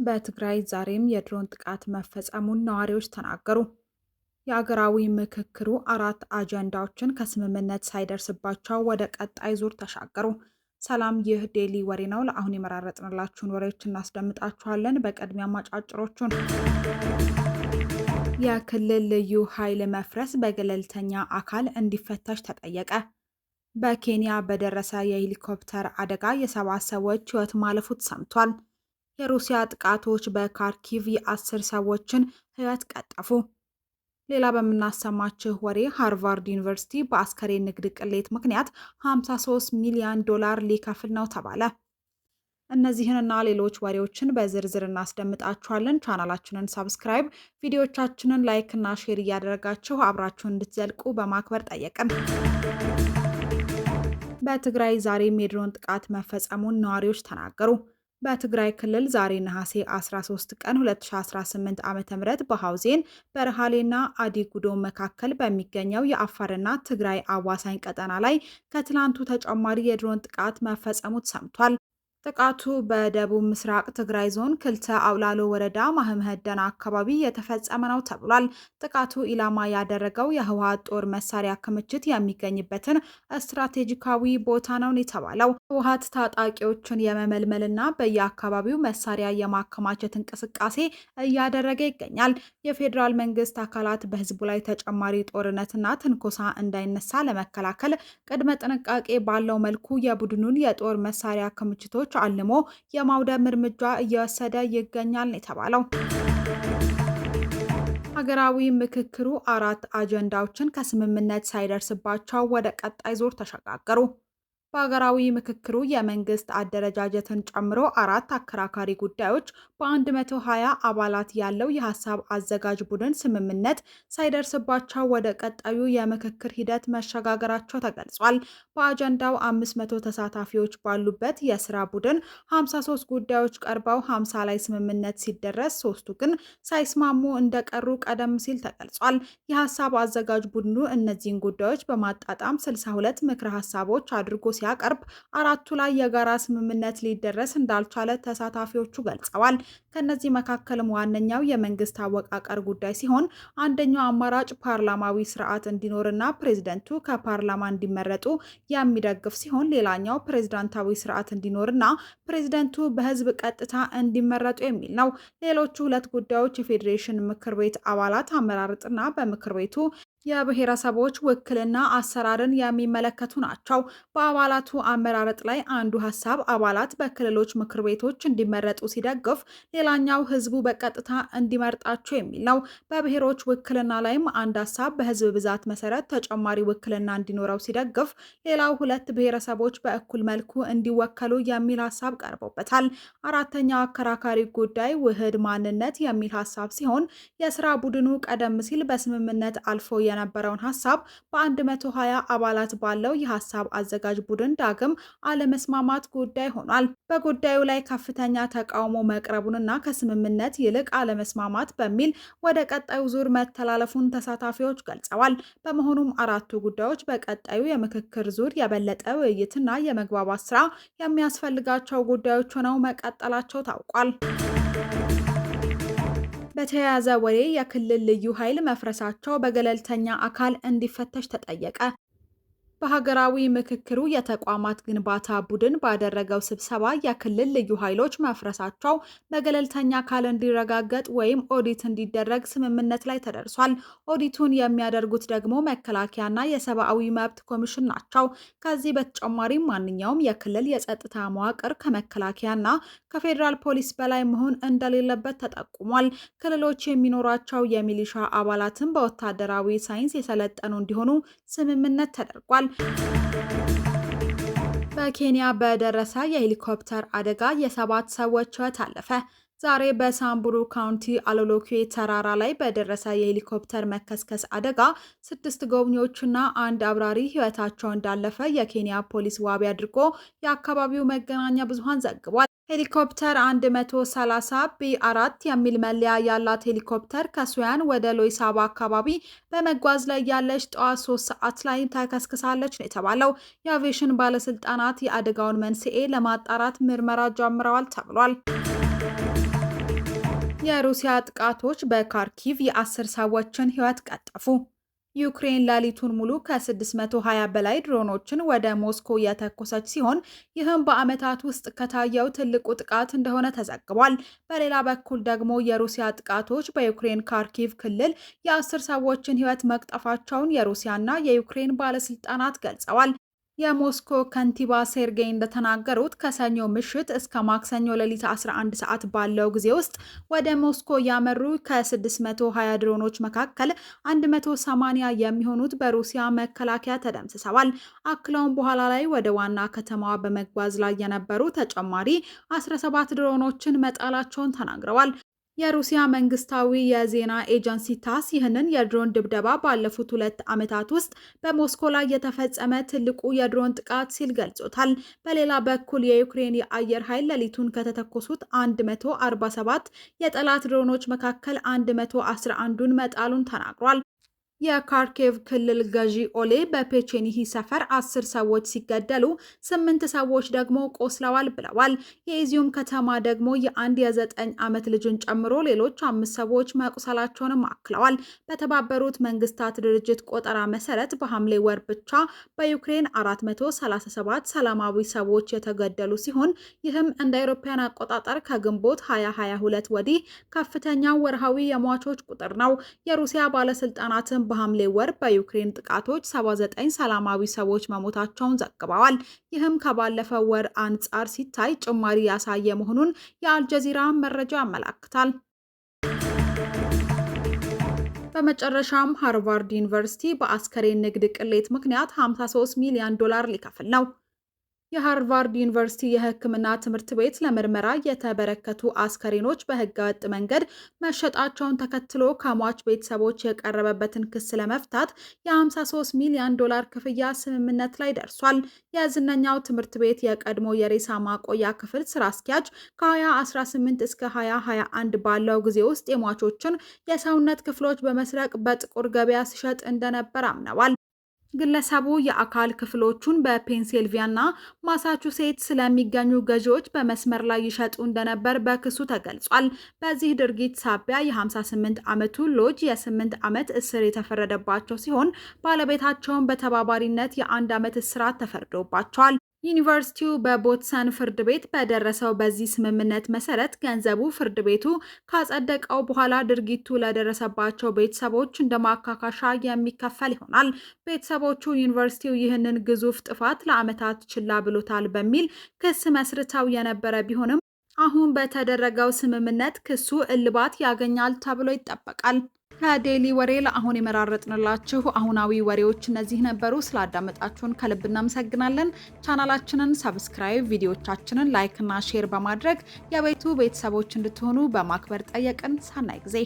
በትግራይ ዛሬም የድሮን ጥቃት መፈጸሙን ነዋሪዎች ተናገሩ። የአገራዊ ምክክሩ አራት አጀንዳዎችን ከስምምነት ሳይደርስባቸው ወደ ቀጣይ ዙር ተሻገሩ። ሰላም፣ ይህ ዴሊ ወሬ ነው። ለአሁን የመራረጥንላችሁን ወሬዎች እናስደምጣችኋለን። በቅድሚያ አጫጭሮቹን። የክልል ልዩ ኃይል መፍረስ በገለልተኛ አካል እንዲፈተሽ ተጠየቀ። በኬንያ በደረሰ የሄሊኮፕተር አደጋ የ7 ሰዎች ሕይወት ማለፉ ተሰምቷል። የሩሲያ ጥቃቶች በካርኪቭ የ10 ሰዎችን ሕይወት ቀጠፉ። ሌላ በምናሰማችሁ ወሬ ሃርቫርድ ዩኒቨርሲቲ በአስከሬን ንግድ ቅሌት ምክንያት $53 ሚሊዮን ሊከፍል ነው ተባለ። እነዚህንና ሌሎች ወሬዎችን በዝርዝር እናስደምጣችኋለን። ቻናላችንን ሰብስክራይብ፣ ቪዲዮቻችንን ላይክ እና ሼር እያደረጋችሁ አብራችሁን እንድትዘልቁ በማክበር ጠየቅን። በትግራይ ዛሬም የድሮን ጥቃት መፈጸሙን ነዋሪዎች ተናገሩ። በትግራይ ክልል ዛሬ ነሐሴ 13 ቀን 2018 ዓ.ም በሐውዜን በረሃሌና አዲጉዶም መካከል በሚገኘው የአፋርና ትግራይ አዋሳኝ ቀጠና ላይ ከትላንቱ ተጨማሪ የድሮን ጥቃት መፈጸሙ ተሰምቷል። ጥቃቱ በደቡብ ምስራቅ ትግራይ ዞን ክልተ አውላሎ ወረዳ ማህመደና አካባቢ የተፈጸመ ነው ተብሏል። ጥቃቱ ኢላማ ያደረገው የህወሓት ጦር መሳሪያ ክምችት የሚገኝበትን ስትራቴጂካዊ ቦታ ነው የተባለው። ህወሓት ታጣቂዎችን የመመልመልና በየአካባቢው መሳሪያ የማከማቸት እንቅስቃሴ እያደረገ ይገኛል። የፌዴራል መንግስት አካላት በህዝቡ ላይ ተጨማሪ ጦርነትና ትንኮሳ እንዳይነሳ ለመከላከል ቅድመ ጥንቃቄ ባለው መልኩ የቡድኑን የጦር መሳሪያ ክምችቶች አልሞ የማውደም እርምጃ እየወሰደ ይገኛል የተባለው። ሀገራዊ ምክክሩ አራት አጀንዳዎችን ከስምምነት ሳይደርስባቸው ወደ ቀጣይ ዙር ተሸጋገሩ። በሀገራዊ ምክክሩ የመንግስት አደረጃጀትን ጨምሮ አራት አከራካሪ ጉዳዮች በ120 አባላት ያለው የሀሳብ አዘጋጅ ቡድን ስምምነት ሳይደርስባቸው ወደ ቀጣዩ የምክክር ሂደት መሸጋገራቸው ተገልጿል። በአጀንዳው 500 ተሳታፊዎች ባሉበት የስራ ቡድን 53 ጉዳዮች ቀርበው 50 ላይ ስምምነት ሲደረስ ሶስቱ ግን ሳይስማሙ እንደቀሩ ቀደም ሲል ተገልጿል። የሀሳብ አዘጋጅ ቡድኑ እነዚህን ጉዳዮች በማጣጣም 62 ምክረ ሀሳቦች አድርጎ ሲያቀርብ አራቱ ላይ የጋራ ስምምነት ሊደረስ እንዳልቻለ ተሳታፊዎቹ ገልጸዋል። ከነዚህ መካከልም ዋነኛው የመንግስት አወቃቀር ጉዳይ ሲሆን አንደኛው አማራጭ ፓርላማዊ ስርዓት እንዲኖርና ፕሬዝደንቱ ከፓርላማ እንዲመረጡ የሚደግፍ ሲሆን ሌላኛው ፕሬዝዳንታዊ ስርዓት እንዲኖርና ፕሬዝደንቱ በህዝብ ቀጥታ እንዲመረጡ የሚል ነው። ሌሎቹ ሁለት ጉዳዮች የፌዴሬሽን ምክር ቤት አባላት አመራረጥና በምክር ቤቱ የብሔረሰቦች ውክልና አሰራርን የሚመለከቱ ናቸው። በአባላቱ አመራረጥ ላይ አንዱ ሀሳብ አባላት በክልሎች ምክር ቤቶች እንዲመረጡ ሲደግፍ፣ ሌላኛው ህዝቡ በቀጥታ እንዲመርጣቸው የሚል ነው። በብሔሮች ውክልና ላይም አንድ ሀሳብ በህዝብ ብዛት መሰረት ተጨማሪ ውክልና እንዲኖረው ሲደግፍ፣ ሌላው ሁለት ብሔረሰቦች በእኩል መልኩ እንዲወከሉ የሚል ሀሳብ ቀርቦበታል። አራተኛው አከራካሪ ጉዳይ ውህድ ማንነት የሚል ሀሳብ ሲሆን የስራ ቡድኑ ቀደም ሲል በስምምነት አልፎ የነበረውን ሀሳብ በ120 አባላት ባለው የሀሳብ አዘጋጅ ቡድን ዳግም አለመስማማት ጉዳይ ሆኗል። በጉዳዩ ላይ ከፍተኛ ተቃውሞ መቅረቡንና ከስምምነት ይልቅ አለመስማማት በሚል ወደ ቀጣዩ ዙር መተላለፉን ተሳታፊዎች ገልጸዋል። በመሆኑም አራቱ ጉዳዮች በቀጣዩ የምክክር ዙር የበለጠ ውይይትና የመግባባት ስራ የሚያስፈልጋቸው ጉዳዮች ሆነው መቀጠላቸው ታውቋል። በተያያዘ ወሬ የክልል ልዩ ኃይል መፍረሳቸው በገለልተኛ አካል እንዲፈተሽ ተጠየቀ። በሀገራዊ ምክክሩ የተቋማት ግንባታ ቡድን ባደረገው ስብሰባ የክልል ልዩ ኃይሎች መፍረሳቸው በገለልተኛ አካል እንዲረጋገጥ ወይም ኦዲት እንዲደረግ ስምምነት ላይ ተደርሷል። ኦዲቱን የሚያደርጉት ደግሞ መከላከያና የሰብአዊ መብት ኮሚሽን ናቸው። ከዚህ በተጨማሪም ማንኛውም የክልል የጸጥታ መዋቅር ከመከላከያና ከፌዴራል ፖሊስ በላይ መሆን እንደሌለበት ተጠቁሟል። ክልሎች የሚኖራቸው የሚሊሻ አባላትን በወታደራዊ ሳይንስ የሰለጠኑ እንዲሆኑ ስምምነት ተደርጓል። በኬንያ በደረሰ የሄሊኮፕተር አደጋ የ7 ሰዎች ሕይወት አለፈ። ዛሬ በሳምቡሩ ካውንቲ አሎሎኩዌ ተራራ ላይ በደረሰ የሄሊኮፕተር መከስከስ አደጋ 6 ጎብኚዎችና አንድ አብራሪ ሕይወታቸው እንዳለፈ የኬንያ ፖሊስ ዋቢ አድርጎ የአካባቢው መገናኛ ብዙሃን ዘግቧል። ሄሊኮፕተር 130 ቢ4 የሚል መለያ ያላት ሄሊኮፕተር ከሱያን ወደ ሎይሳባ አካባቢ በመጓዝ ላይ ያለች ጠዋት 3 ሰዓት ላይ ተከስክሳለች ነው የተባለው። የአቪዬሽን ባለስልጣናት የአደጋውን መንስኤ ለማጣራት ምርመራ ጀምረዋል ተብሏል። የሩሲያ ጥቃቶች በካርኪቭ የ10 ሰዎችን ሕይወት ቀጠፉ። ዩክሬን ሌሊቱን ሙሉ ከ620 በላይ ድሮኖችን ወደ ሞስኮ የተኮሰች ሲሆን ይህም በዓመታት ውስጥ ከታየው ትልቁ ጥቃት እንደሆነ ተዘግቧል። በሌላ በኩል ደግሞ የሩሲያ ጥቃቶች በዩክሬን ካርኪቭ ክልል የ10 ሰዎችን ሕይወት መቅጠፋቸውን የሩሲያና የዩክሬን ባለስልጣናት ገልጸዋል። የሞስኮ ከንቲባ ሴርጌይ እንደተናገሩት ከሰኞ ምሽት እስከ ማክሰኞ ሌሊት 11 ሰዓት ባለው ጊዜ ውስጥ ወደ ሞስኮ ያመሩ ከ620 ድሮኖች መካከል 180 የሚሆኑት በሩሲያ መከላከያ ተደምስሰዋል። አክለውም በኋላ ላይ ወደ ዋና ከተማዋ በመጓዝ ላይ የነበሩ ተጨማሪ 17 ድሮኖችን መጣላቸውን ተናግረዋል። የሩሲያ መንግስታዊ የዜና ኤጀንሲ ታስ ይህንን የድሮን ድብደባ ባለፉት 2 ዓመታት ውስጥ በሞስኮ ላይ የተፈጸመ ትልቁ የድሮን ጥቃት ሲል ገልጾታል። በሌላ በኩል የዩክሬን የአየር ኃይል ሌሊቱን ከተተኮሱት 147 የጠላት ድሮኖች መካከል 111ዱን መጣሉን ተናግሯል። የካርኪቭ ክልል ገዢ ኦሌ በፔቼኒሂ ሰፈር 10 ሰዎች ሲገደሉ 8 ሰዎች ደግሞ ቆስለዋል ብለዋል። የኢዚዩም ከተማ ደግሞ የአንድ የ9 ዓመት ልጅን ጨምሮ ሌሎች 5 ሰዎች መቁሰላቸውንም አክለዋል። በተባበሩት መንግስታት ድርጅት ቆጠራ መሰረት በሐምሌ ወር ብቻ በዩክሬን 437 ሰላማዊ ሰዎች የተገደሉ ሲሆን ይህም እንደ አውሮፓውያን አቆጣጠር ከግንቦት 2022 ወዲህ ከፍተኛው ወርሃዊ የሟቾች ቁጥር ነው። የሩሲያ ባለስልጣናትን በሐምሌ ወር በዩክሬን ጥቃቶች 79 ሰላማዊ ሰዎች መሞታቸውን ዘግበዋል። ይህም ከባለፈው ወር አንጻር ሲታይ ጭማሪ ያሳየ መሆኑን የአልጀዚራ መረጃ ያመለክታል። በመጨረሻም ሃርቫርድ ዩኒቨርሲቲ በአስከሬን ንግድ ቅሌት ምክንያት $53 ሚሊዮን ሊከፍል ነው። የሃርቫርድ ዩኒቨርሲቲ የሕክምና ትምህርት ቤት ለምርመራ የተበረከቱ አስከሬኖች በህገወጥ መንገድ መሸጣቸውን ተከትሎ ከሟች ቤተሰቦች የቀረበበትን ክስ ለመፍታት የ$53 ሚሊዮን ክፍያ ስምምነት ላይ ደርሷል። የዝነኛው ትምህርት ቤት የቀድሞ የሬሳ ማቆያ ክፍል ስራ አስኪያጅ ከ2018 እስከ 2021 ባለው ጊዜ ውስጥ የሟቾችን የሰውነት ክፍሎች በመስረቅ በጥቁር ገበያ ሲሸጥ እንደነበር አምነዋል። ግለሰቡ የአካል ክፍሎቹን በፔንሲልቬኒያና ማሳቹሴትስ ስለሚገኙ ገዢዎች በመስመር ላይ ይሸጡ እንደነበር በክሱ ተገልጿል። በዚህ ድርጊት ሳቢያ የ58 ዓመቱ ሎጅ የ8 ዓመት እስር የተፈረደባቸው ሲሆን ባለቤታቸውን በተባባሪነት የ1 ዓመት እስራት ተፈርዶባቸዋል። ዩኒቨርሲቲው በቦትሰን ፍርድ ቤት በደረሰው በዚህ ስምምነት መሰረት ገንዘቡ ፍርድ ቤቱ ካጸደቀው በኋላ ድርጊቱ ለደረሰባቸው ቤተሰቦች እንደ ማካካሻ የሚከፈል ይሆናል። ቤተሰቦቹ ዩኒቨርሲቲው ይህንን ግዙፍ ጥፋት ለዓመታት ችላ ብሎታል በሚል ክስ መስርተው የነበረ ቢሆንም አሁን በተደረገው ስምምነት ክሱ እልባት ያገኛል ተብሎ ይጠበቃል። ከዴሊ ወሬ ለአሁን የመራረጥንላችሁ አሁናዊ ወሬዎች እነዚህ ነበሩ። ስላዳመጣችሁን ከልብ እናመሰግናለን። ቻናላችንን ሰብስክራይብ፣ ቪዲዮቻችንን ላይክ እና ሼር በማድረግ የቤቱ ቤተሰቦች እንድትሆኑ በማክበር ጠየቅን። ሰናይ ጊዜ